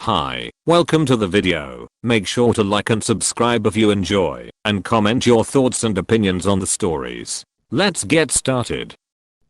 Hi, welcome to the video. Make sure to like and subscribe if you enjoy, and comment your thoughts and opinions on the stories. Let's get started.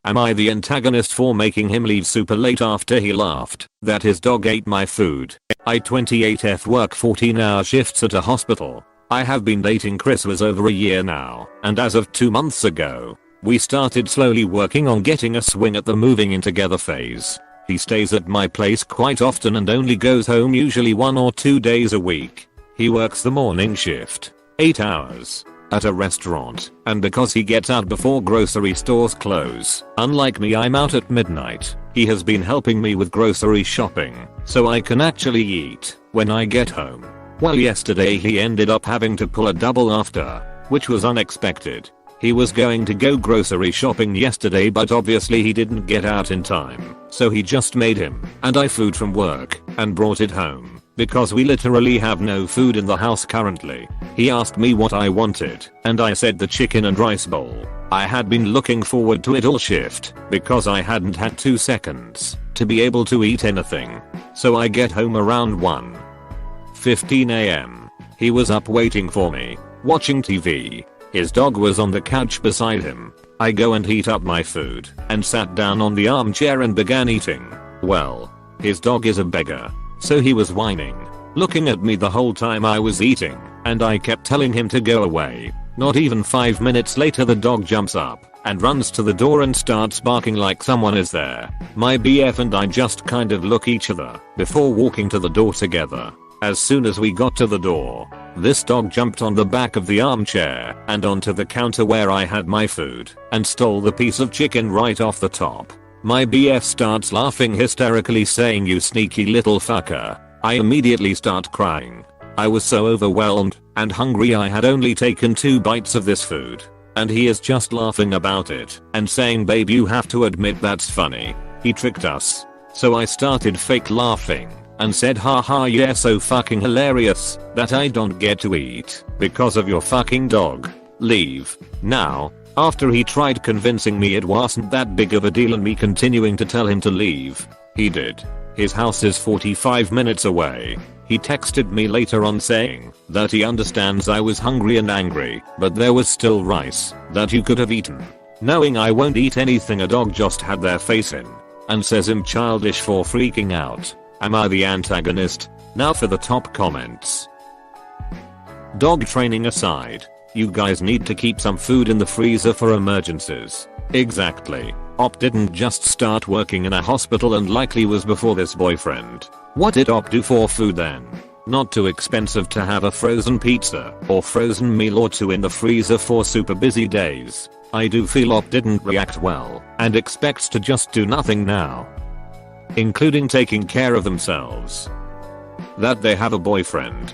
Am I the antagonist for making him leave super late after he laughed that his dog ate my food? I 28F work 14-hour shifts at a hospital. I have been dating Chris was over a year now, and as of 2 months ago, we started slowly working on getting a swing at the moving in together phase. He stays at my place quite often and only goes home usually 1 or 2 days a week. He works the morning shift, 8 hours, at a restaurant, and because he gets out before grocery stores close, unlike me I'm out at midnight, he has been helping me with grocery shopping, so I can actually eat when I get home. Well, yesterday he ended up having to pull a double after, which was unexpected. He was going to go grocery shopping yesterday but obviously he didn't get out in time, so he just made him and I food from work and brought it home, because we literally have no food in the house currently. He asked me what I wanted and I said the chicken and rice bowl. I had been looking forward to it all shift because I hadn't had 2 seconds to be able to eat anything. So I get home around 1:15 am. He was up waiting for me, watching TV. His dog was on the couch beside him. I go and heat up my food and sat down on the armchair and began eating. Well, his dog is a beggar, so he was whining, looking at me the whole time I was eating, and I kept telling him to go away. Not even 5 minutes later the dog jumps up and runs to the door and starts barking like someone is there. My BF and I just kind of look each other before walking to the door together. As soon as we got to the door, this dog jumped on the back of the armchair and onto the counter where I had my food and stole the piece of chicken right off the top. My BF starts laughing hysterically saying, "You sneaky little fucker." I immediately start crying. I was so overwhelmed and hungry I had only taken 2 bites of this food. And he is just laughing about it and saying, "Babe, you have to admit that's funny. He tricked us." So I started fake laughing and said, "Haha, yeah, so fucking hilarious that I don't get to eat because of your fucking dog. Leave now." After he tried convincing me it wasn't that big of a deal and me continuing to tell him to leave, he did. His house is 45 minutes away. He texted me later on saying that he understands I was hungry and angry, but there was still rice that you could have eaten. Knowing I won't eat anything a dog just had their face in, and says I'm childish for freaking out. Am I the antagonist? Now for the top comments. Dog training aside, you guys need to keep some food in the freezer for emergencies. Exactly. Op didn't just start working in a hospital and likely was before this boyfriend. What did Op do for food then? Not too expensive to have a frozen pizza or frozen meal or 2 in the freezer for super busy days. I do feel Op didn't react well and expects to just do nothing now, including taking care of themselves. That they have a boyfriend.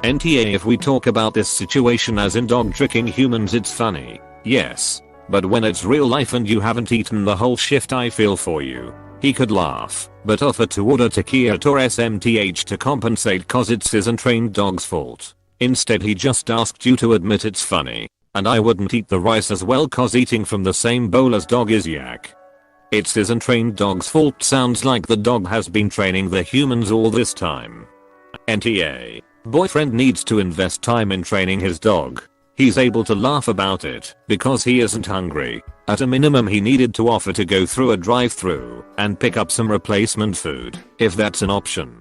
NTA, if we talk about this situation as in dog tricking humans, it's funny, yes. But when it's real life and you haven't eaten the whole shift, I feel for you. He could laugh, but offer to order taquitos or SMTH to compensate cause it's his untrained dog's fault. Instead he just asked you to admit it's funny. And I wouldn't eat the rice as well cause eating from the same bowl as dog is yak. It's his untrained dog's fault. Sounds like the dog has been training the humans all this time. NTA. Boyfriend needs to invest time in training his dog. He's able to laugh about it because he isn't hungry. At a minimum he needed to offer to go through a drive-thru and pick up some replacement food, if that's an option.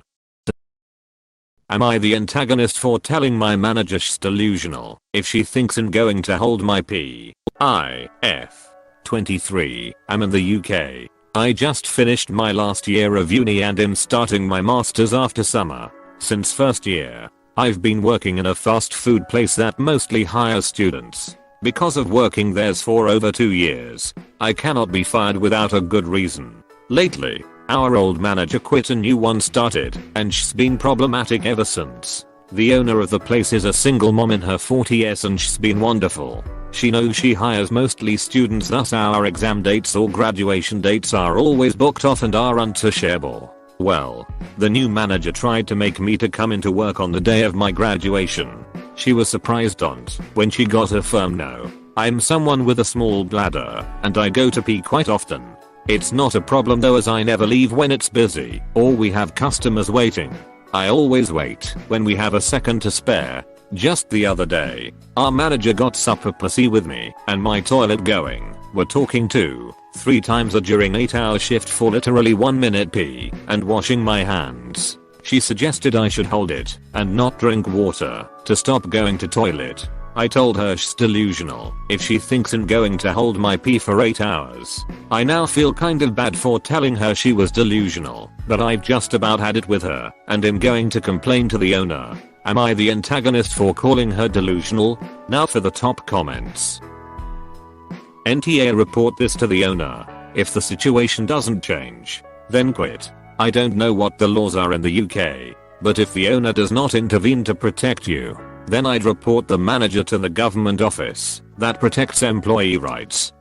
Am I the antagonist for telling my manager she's delusional if she thinks I'm going to hold my pee? F. 23. I'm in the UK. I just finished my last year of uni and am starting my masters after summer. Since first year, I've been working in a fast food place that mostly hires students. Because of working there for over 2 years, I cannot be fired without a good reason. Lately, our old manager quit, a new one started, and she's been problematic ever since. The owner of the place is a single mom in her 40s and she's been wonderful. She knows she hires mostly students, thus our exam dates or graduation dates are always booked off and are untouchable. Well, the new manager tried to make me to come into work on the day of my graduation. She was surprised when she got a firm no. I'm someone with a small bladder, and I go to pee quite often. It's not a problem though, as I never leave when it's busy or we have customers waiting. I always wait when we have a second to spare. Just the other day, our manager got super pussy with me and my toilet going. We're talking 2-3 times during 8-hour shift for literally 1 minute pee and washing my hands. She suggested I should hold it and not drink water to stop going to toilet. I told her she's delusional if she thinks I'm going to hold my pee for 8 hours. I now feel kind of bad for telling her she was delusional, but I've just about had it with her and am going to complain to the owner. Am I the antagonist for calling her delusional? Now for the top comments. NTA, report this to the owner. If the situation doesn't change, then quit. I don't know what the laws are in the UK, but if the owner does not intervene to protect you, then I'd report the manager to the government office that protects employee rights.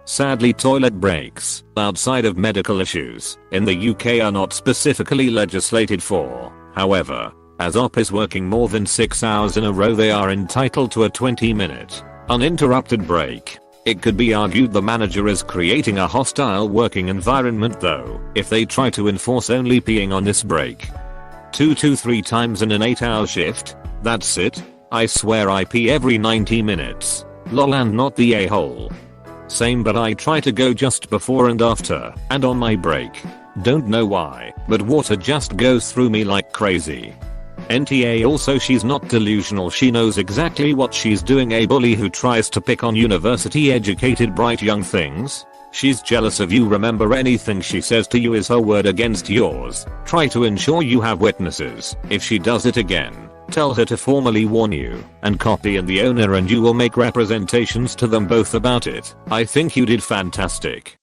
Sadly, toilet breaks outside of medical issues in the UK are not specifically legislated for. However, as OP is working more than 6 hours in a row, they are entitled to a 20-minute uninterrupted break. It could be argued the manager is creating a hostile working environment though, if they try to enforce only peeing on this break. 2 to 3 times in an 8-hour shift? That's it? I swear I pee every 90 minutes. Lol, and not the a-hole. Same, but I try to go just before and after, and on my break. Don't know why, but water just goes through me like crazy. NTA, also she's not delusional, she knows exactly what she's doing. A bully who tries to pick on university educated bright young things? She's jealous of you. Remember, anything she says to you is her word against yours. Try to ensure you have witnesses. If she does it again, tell her to formally warn you and copy in the owner, and you will make representations to them both about it. I think you did fantastic.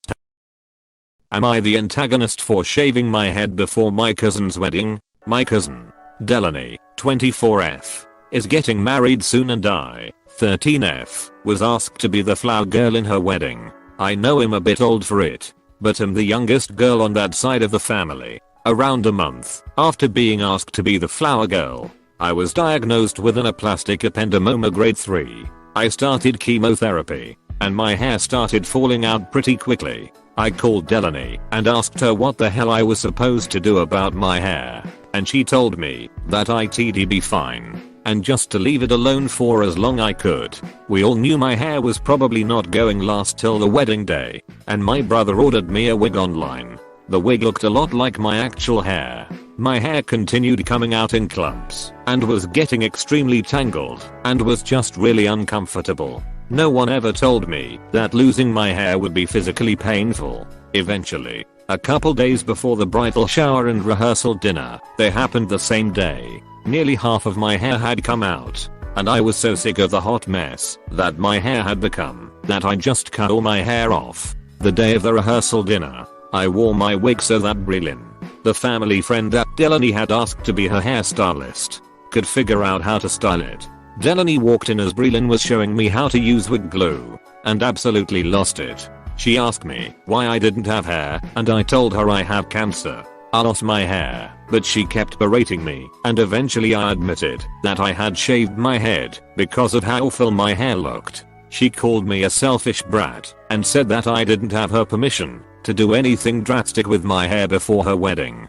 Am I the antagonist for shaving my head before my cousin's wedding? My cousin, Delaney, 24F, is getting married soon, and I, 13F, was asked to be the flower girl in her wedding. I know I'm a bit old for it, but I'm the youngest girl on that side of the family. Around a month after being asked to be the flower girl, I was diagnosed with an aplastic ependymoma grade 3. I started chemotherapy, and my hair started falling out pretty quickly. I called Delaney and asked her what the hell I was supposed to do about my hair, and she told me that I'd be fine, and just to leave it alone for as long I could. We all knew my hair was probably not going last till the wedding day, and my brother ordered me a wig online. The wig looked a lot like my actual hair. My hair continued coming out in clumps and was getting extremely tangled and was just really uncomfortable. No one ever told me that losing my hair would be physically painful. Eventually, a couple days before the bridal shower and rehearsal dinner, they happened the same day. Nearly half of my hair had come out, and I was so sick of the hot mess that my hair had become that I just cut all my hair off. The day of the rehearsal dinner, I wore my wig so that Bridal, the family friend that Delaney had asked to be her hairstylist, could figure out how to style it. Delaney walked in as Bridal was showing me how to use wig glue, and absolutely lost it. She asked me why I didn't have hair, and I told her I have cancer. I lost my hair, but she kept berating me, and eventually I admitted that I had shaved my head because of how awful my hair looked. She called me a selfish brat and said that I didn't have her permission to do anything drastic with my hair before her wedding.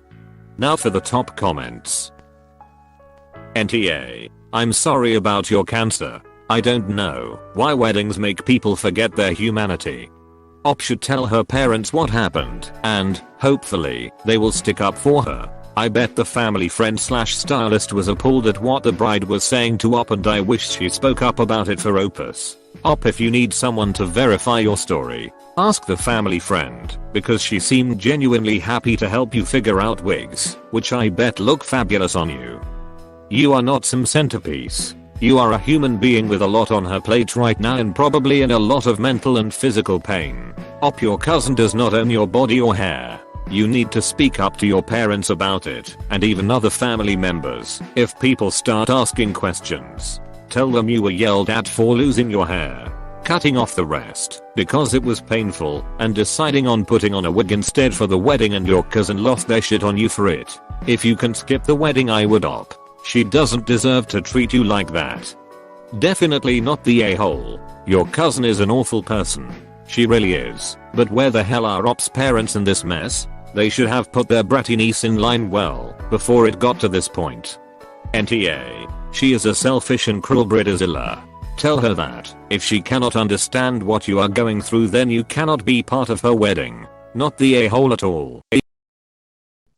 Now for the top comments. NTA, I'm sorry about your cancer. I don't know why weddings make people forget their humanity. Op should tell her parents what happened, and hopefully they will stick up for her. I bet the family friend slash stylist was appalled at what the bride was saying to Op, and I wish she spoke up about it for Opus. Op, if you need someone to verify your story, ask the family friend, because she seemed genuinely happy to help you figure out wigs, which I bet look fabulous on you. You are not some centerpiece. You are a human being with a lot on her plate right now and probably in a lot of mental and physical pain. Op, your cousin does not own your body or hair. You need to speak up to your parents about it, and even other family members. If people start asking questions, tell them you were yelled at for losing your hair, cutting off the rest because it was painful, and deciding on putting on a wig instead for the wedding, and your cousin lost their shit on you for it. If you can skip the wedding, I would. Op, she doesn't deserve to treat you like that. Definitely not the a-hole. Your cousin is an awful person. She really is. But where the hell are Op's parents in this mess? They should have put their bratty niece in line well before it got to this point. NTA. She is a selfish and cruel Bridal. Tell her that if she cannot understand what you are going through, then you cannot be part of her wedding. Not the a-hole at all.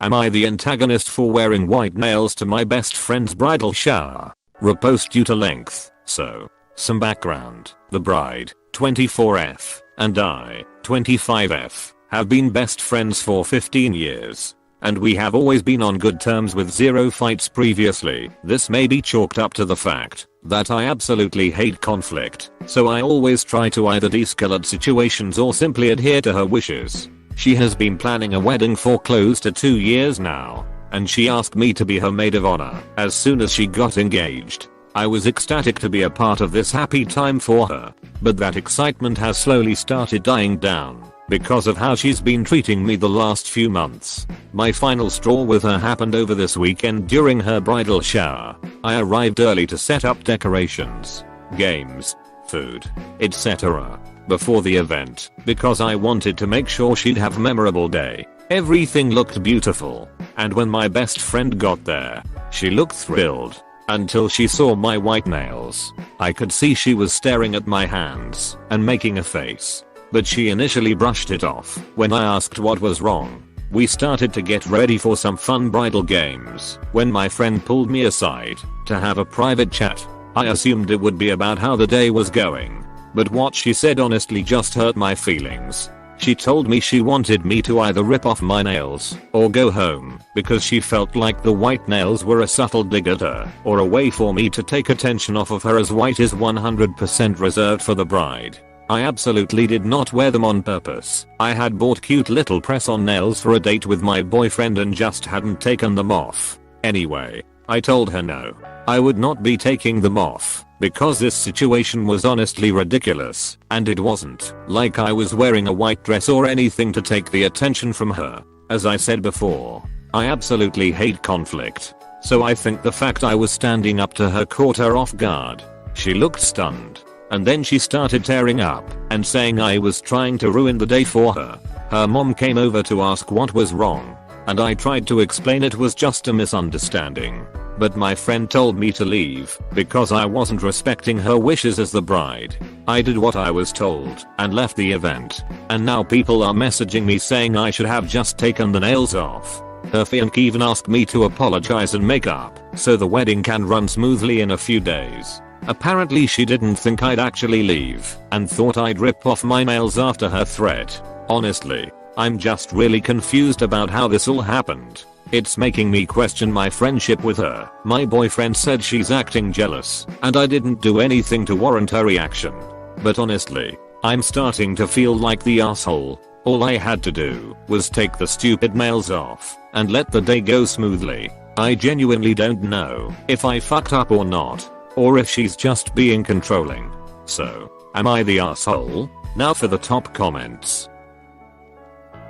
Am I the antagonist for wearing white nails to my best friend's bridal shower? Repost due to length. So, some background. The bride, 24F, and I, 25F, have been best friends for 15 years. And we have always been on good terms with zero fights previously. This may be chalked up to the fact that I absolutely hate conflict, so I always try to either de-escalate situations or simply adhere to her wishes. She has been planning a wedding for close to 2 years now, and she asked me to be her maid of honor as soon as she got engaged. I was ecstatic to be a part of this happy time for her, but that excitement has slowly started dying down because of how she's been treating me the last few months. My final straw with her happened over this weekend during her bridal shower. I arrived early to set up decorations, games, food, etc. before the event because I wanted to make sure she'd have a memorable day. Everything looked beautiful, and when my best friend got there, she looked thrilled until she saw my white nails. I could see she was staring at my hands and making a face, but she initially brushed it off when I asked what was wrong. We started to get ready for some fun bridal games when my friend pulled me aside to have a private chat. I assumed it would be about how the day was going, but what she said honestly just hurt my feelings. She told me she wanted me to either rip off my nails or go home because she felt like the white nails were a subtle dig at her or a way for me to take attention off of her, as white is 100% reserved for the bride. I absolutely did not wear them on purpose. I had bought cute little press-on nails for a date with my boyfriend and just hadn't taken them off. Anyway, I told her no, I would not be taking them off because this situation was honestly ridiculous, and it wasn't like I was wearing a white dress or anything to take the attention from her. As I said before, I absolutely hate conflict, so I think the fact I was standing up to her caught her off guard. She looked stunned, and then she started tearing up and saying I was trying to ruin the day for her. Her mom came over to ask what was wrong, and I tried to explain it was just a misunderstanding. But my friend told me to leave because I wasn't respecting her wishes as the bride. I did what I was told and left the event, and now people are messaging me saying I should have just taken the nails off. Her fiancé even asked me to apologize and make up so the wedding can run smoothly in a few days. Apparently she didn't think I'd actually leave and thought I'd rip off my nails after her threat. Honestly, I'm just really confused about how this all happened. It's making me question my friendship with her. My boyfriend said she's acting jealous, and I didn't do anything to warrant her reaction. But honestly, I'm starting to feel like the asshole. All I had to do was take the stupid nails off and let the day go smoothly. I genuinely don't know if I fucked up or not, or if she's just being controlling. So, am I the asshole? Now for the top comments.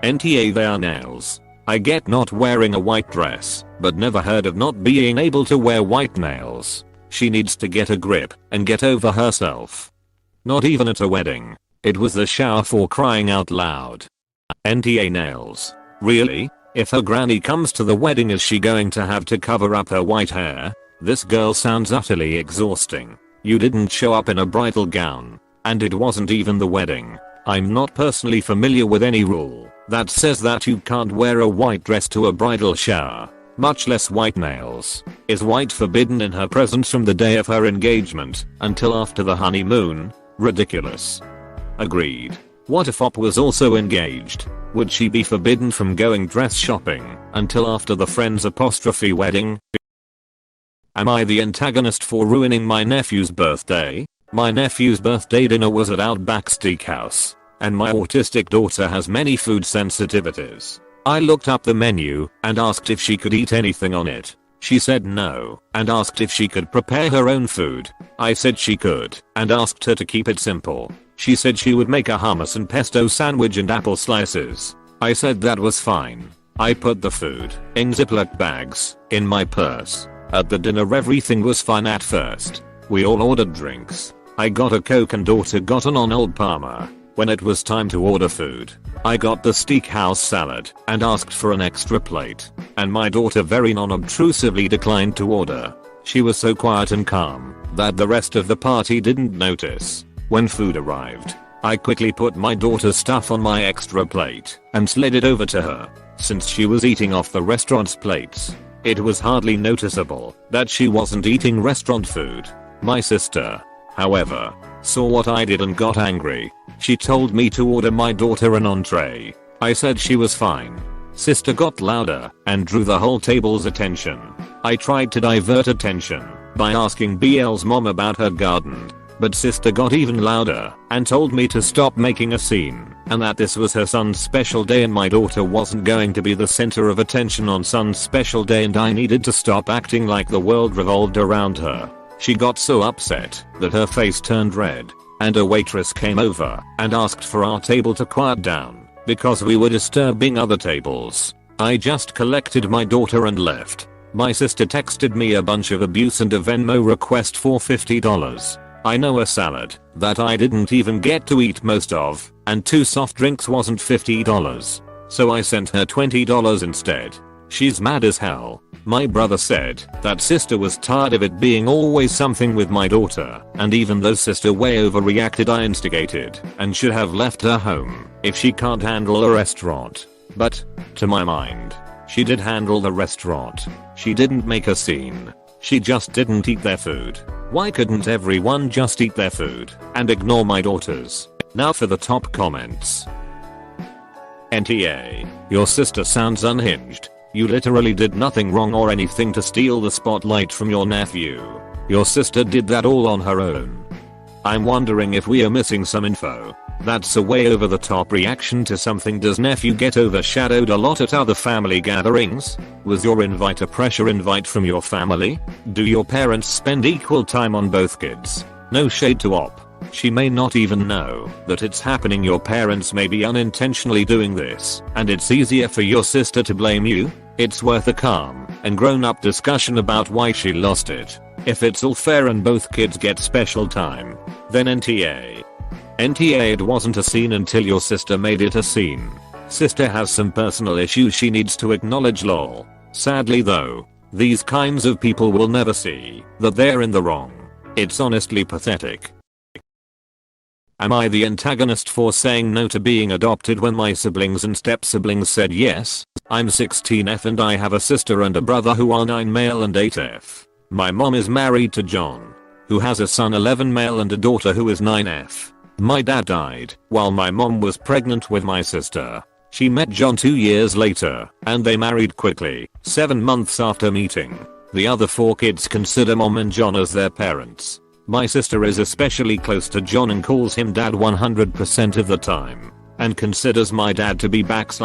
NTA, they are nails. I get not wearing a white dress, but never heard of not being able to wear white nails. She needs to get a grip and get over herself. Not even at a wedding. It was the shower, for crying out loud. NTA, nails. Really? If her granny comes to the wedding, is she going to have to cover up her white hair? This girl sounds utterly exhausting. You didn't show up in a bridal gown, and it wasn't even the wedding. I'm not personally familiar with any rule that says that you can't wear a white dress to a bridal shower, much less white nails. Is white forbidden in her presence from the day of her engagement until after the honeymoon? Ridiculous. Agreed. What if Op was also engaged? Would she be forbidden from going dress shopping until after the friend's apostrophe wedding? Am I the antagonist for ruining my nephew's birthday? My nephew's birthday dinner was at Outback Steakhouse, and my autistic daughter has many food sensitivities. I looked up the menu and asked if she could eat anything on it. She said no, and asked if she could prepare her own food. I said she could, and asked her to keep it simple. She said she would make a hummus and pesto sandwich and apple slices. I said that was fine. I put the food in Ziploc bags in my purse. At the dinner everything was fine at first. We all ordered drinks. I got a Coke and daughter got an Arnold Palmer. When it was time to order food, I got the steakhouse salad and asked for an extra plate, and my daughter very non-obtrusively declined to order. She was so quiet and calm that the rest of the party didn't notice. When food arrived, I quickly put my daughter's stuff on my extra plate and slid it over to her. Since she was eating off the restaurant's plates, it was hardly noticeable that she wasn't eating restaurant food. My sister, however, saw what I did and got angry. She told me to order my daughter an entree. I said she was fine. Sister got louder and drew the whole table's attention. I tried to divert attention by asking BL's mom about her garden, but sister got even louder and told me to stop making a scene and that this was her son's special day and my daughter wasn't going to be the center of attention on son's special day and I needed to stop acting like the world revolved around her. She got so upset that her face turned red, and a waitress came over and asked for our table to quiet down because we were disturbing other tables. I just collected my daughter and left. My sister texted me a bunch of abuse and a Venmo request for $50. I know a salad that I didn't even get to eat most of, and 2 soft drinks wasn't $50. So I sent her $20 instead. She's mad as hell. My brother said that sister was tired of it being always something with my daughter, and even though sister way overreacted, I instigated and should have left her home if she can't handle a restaurant. But, to my mind, she did handle the restaurant. She didn't make a scene. She just didn't eat their food. Why couldn't everyone just eat their food and ignore my daughters? Now for the top comments. NTA, your sister sounds unhinged. You literally did nothing wrong or anything to steal the spotlight from your nephew. Your sister did that all on her own. I'm wondering if we are missing some info. That's a way over the top reaction to something. Does nephew get overshadowed a lot at other family gatherings? Was your invite a pressure invite from your family? Do your parents spend equal time on both kids? No shade to Op. She may not even know that it's happening. Your parents may be unintentionally doing this, and it's easier for your sister to blame you. It's worth a calm and grown-up discussion about why she lost it. If it's all fair and both kids get special time, then NTA. NTA, it wasn't a scene until your sister made it a scene. Sister has some personal issues she needs to acknowledge, lol. Sadly though, these kinds of people will never see that they're in the wrong. It's honestly pathetic. Am I the antagonist for saying no to being adopted when my siblings and step-siblings said yes? I'm 16F and I have a sister and a brother who are 9 male and 8F. My mom is married to John, who has a son 11 male and a daughter who is 9F. My dad died while my mom was pregnant with my sister. She met John 2 years later, and they married quickly, 7 months after meeting. The other 4 kids consider mom and John as their parents. My sister is especially close to John and calls him dad 100% of the time, and considers my dad to be my dad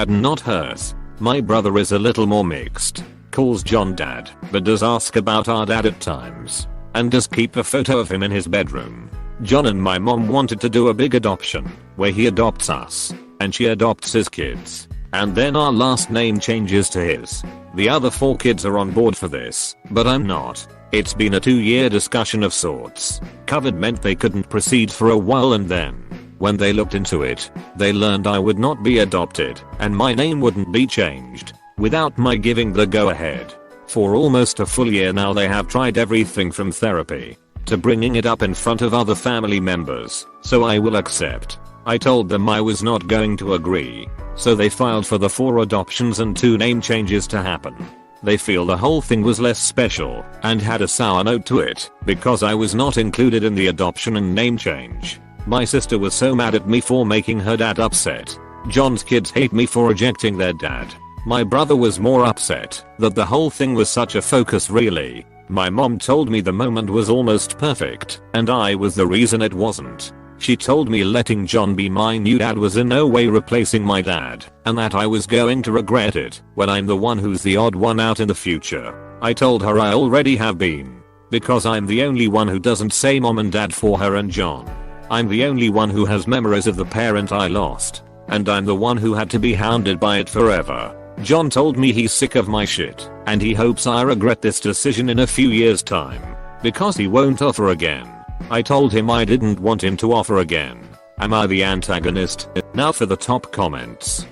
and not hers. My brother is a little more mixed, calls John dad, but does ask about our dad at times, and does keep a photo of him in his bedroom. John and my mom wanted to do a big adoption, where he adopts us, and she adopts his kids, and then our last name changes to his. The other 4 kids are on board for this, but I'm not. It's been a 2-year discussion of sorts. COVID meant they couldn't proceed for a while, and then, when they looked into it, they learned I would not be adopted and my name wouldn't be changed without my giving the go ahead. For almost a full year now they have tried everything from therapy to bringing it up in front of other family members, so I will accept. I told them I was not going to agree, so they filed for the 4 adoptions and 2 name changes to happen. They feel the whole thing was less special and had a sour note to it because I was not included in the adoption and name change. My sister was so mad at me for making her dad upset. John's kids hate me for rejecting their dad. My brother was more upset that the whole thing was such a focus. Really, my mom told me the moment was almost perfect and I was the reason it wasn't. She told me letting John be my new dad was in no way replacing my dad, and that I was going to regret it when I'm the one who's the odd one out in the future. I told her I already have been, because I'm the only one who doesn't say mom and dad for her and John. I'm the only one who has memories of the parent I lost, and I'm the one who had to be hounded by it forever. John told me he's sick of my shit, and he hopes I regret this decision in a few years' time, because he won't offer again. I told him I didn't want him to offer again. Am I the antagonist? Now for the top comments.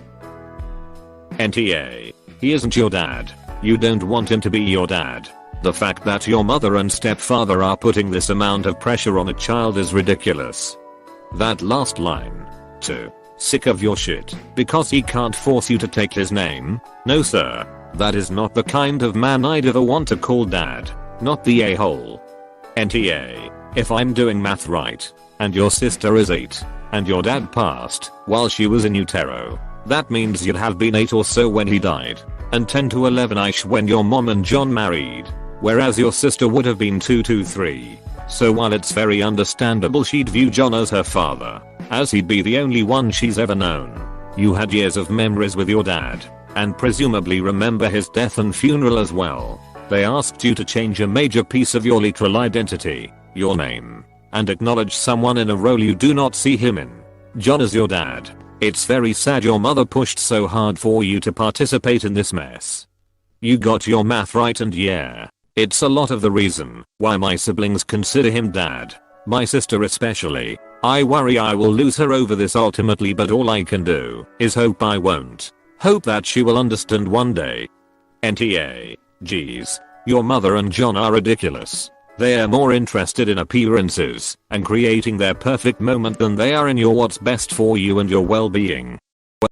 NTA. He isn't your dad. You don't want him to be your dad. The fact that your mother and stepfather are putting this amount of pressure on a child is ridiculous. That last line. 2. Sick of your shit because he can't force you to take his name? No sir. That is not the kind of man I'd ever want to call dad. Not the a-hole. NTA. If I'm doing math right, and your sister is 8, and your dad passed while she was in utero, that means you'd have been 8 or so when he died, and 10 to 11ish when your mom and John married, whereas your sister would have been 2 to 3. So while it's very understandable she'd view John as her father, as he'd be the only one she's ever known, you had years of memories with your dad, and presumably remember his death and funeral as well. They asked you to change a major piece of your literal identity, your name, and acknowledge someone in a role you do not see him in. John is your dad. It's very sad your mother pushed so hard for you to participate in this mess. You got your math right, and yeah, it's a lot of the reason why my siblings consider him dad. My sister especially. I worry I will lose her over this ultimately, but all I can do is hope I won't. Hope that she will understand one day. NTA. Geez. Your mother and John are ridiculous. They are more interested in appearances and creating their perfect moment than they are in your what's best for you and your well-being.